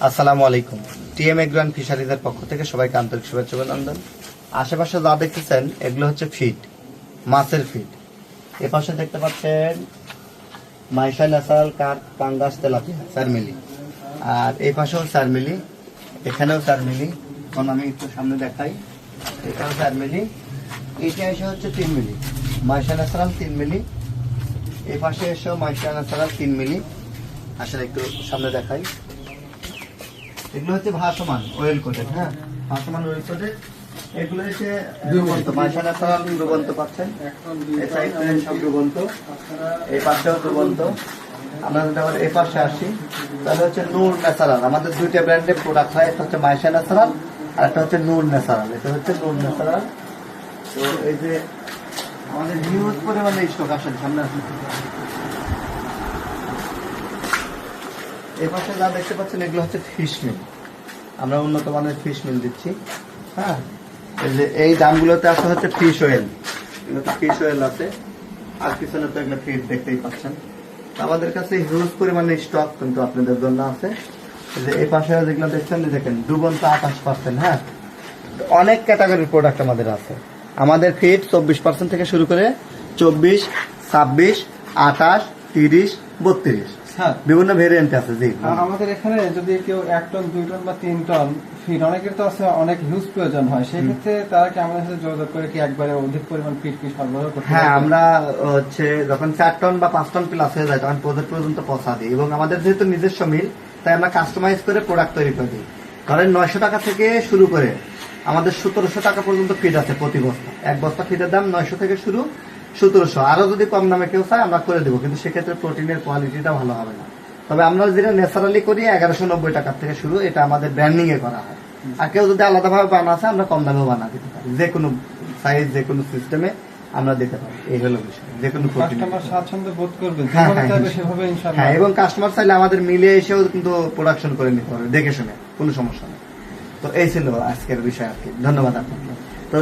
আসসালামু আলাইকুম। TM agro and ফিশারিজের পক্ষ থেকে সবাইকে আন্তরিক শুভেচ্ছা অভিনন্দন। আশেপাশে যা দেখতেছেন এগুলো হচ্ছে ফিড, মাছের ফিড। এ পাশে দেখতে পাচ্ছেন মাইশা ন্যাচারাল কার্প, পাঙ্গাস, তেলাপিয়া 4 মিলি, আর এই পাশেও 4 মিলি, এখানেও 4 মিলি। এখন আমি একটু সামনে দেখাই, এটাও 4 মিলি, এইটা এসে হচ্ছে 3 মিলি, মাইশা ন্যাচারাল 3 মিলি। এই পাশে এসেও মাইশা ন্যাচারাল 3 মিলি। আসলে একটু সামনে দেখাই, এগুলো হচ্ছে ভাসমান ওয়েল কোটেড। হ্যাঁ, ভাসমান ওয়েল কোটেড। এগুলো হচ্ছে ডুবন্ত, মাইশা ন্যাচারাল ডুবন্ত পাচ্ছেন। এই সাইড সব ডুবন্ত, এই পাশেও ডুবন্ত। আমরা যদি আবার এই পাশে আসি, তাহলে হচ্ছে নূর ন্যাচারাল। আমাদের দুইটা ব্র্যান্ডের প্রোডাক্ট হয়, একটা হচ্ছে মাইশা ন্যাচারাল আর একটা হচ্ছে নূর ন্যাচারাল। এটা হচ্ছে নূর ন্যাচারাল। তো এই যে আমাদের হিউজ পরিমাণে স্টক আসেন, সামনে আসেন। এই পাশে যা দেখতে পাচ্ছেন এগুলো হচ্ছে ফিশ মিল। আমরা উন্নত মানের ফিশ মিল দিচ্ছি। হ্যাঁ, এই যে এই দামগুলোতে আছে হচ্ছে ফিশ অয়েল, এগুলোতে ফিশ অয়েল আছে। আর পিছনে তো এগুলো ফিড দেখতেই পাচ্ছেন। আমাদের কাছে হিউজ পরিমাণে স্টক কিন্তু আপনাদের জন্য আছে। এই যে এই পাশে যেগুলো দেখছেন, দেখেন ডুবন্ত 28%। হ্যাঁ, অনেক ক্যাটাগরির প্রোডাক্ট আমাদের আছে। আমাদের ফিড 24% থেকে শুরু করে 24, 26, 28, 30, 32 বিভিন্ন ভেরিয়েন্ট আছে। জি, আমাদের এখানে যদি কেউ 1 টন 2 টন বা 3 টন ফিড, অনেকের তো আছে অনেক হিউজ প্রয়োজন হয়, সেই ক্ষেত্রে তারা কি আমাদের সাথে যোগাযোগ করে কি একবারে অধিক পরিমাণ ফিড কি সরবরাহ করতে? হ্যাঁ, আমরা হচ্ছে যখন 4 টন বা 5 টন প্লাস হয়ে যায় তখন প্রজেক্ট পর্যন্ত পৌঁছা দিই। এবং আমাদের যেহেতু নিজস্ব মিল, তাই আমরা কাস্টমাইজ করে প্রোডাক্ট তৈরি করে দিই। ধরেন 900 টাকা থেকে শুরু করে আমাদের 1700 টাকা পর্যন্ত ফিড আছে প্রতি বস্তা। এক বস্তা ফিডের দাম 900 থেকে শুরু, 1700। আরো যদি কম দামে কেউ চায় আমরা করে দেবো, কিন্তু সেক্ষেত্রে প্রোটিনের কোয়ালিটিটা ভালো হবে না। তবে আমরা যেটা ন্যাচারালি করি 1190 টাকা থেকে শুরু, এটা আমাদের ব্র্যান্ডিং এ করা হয়। আর কেউ যদি আলাদাভাবে বানাচ্ছে আমরা কম দামেও বানা দিতে পারি, যে কোনো সাইজ, যে কোনো সিস্টেমে আমরা দিতে পারি। এই হলো বিষয়, যে কোনো কাস্টমার স্বাচ্ছন্দ্য বোধ করবে সেভাবে ইনশাআল্লাহ। হ্যাঁ, এবং কাস্টমার চাইলে আমাদের মিলে এসেও কিন্তু প্রোডাকশন করে নিতে পারে দেখে শুনে, কোনো সমস্যা নেই। তো এই ছিল আজকের বিষয় আর কি। ধন্যবাদ আপনাকে।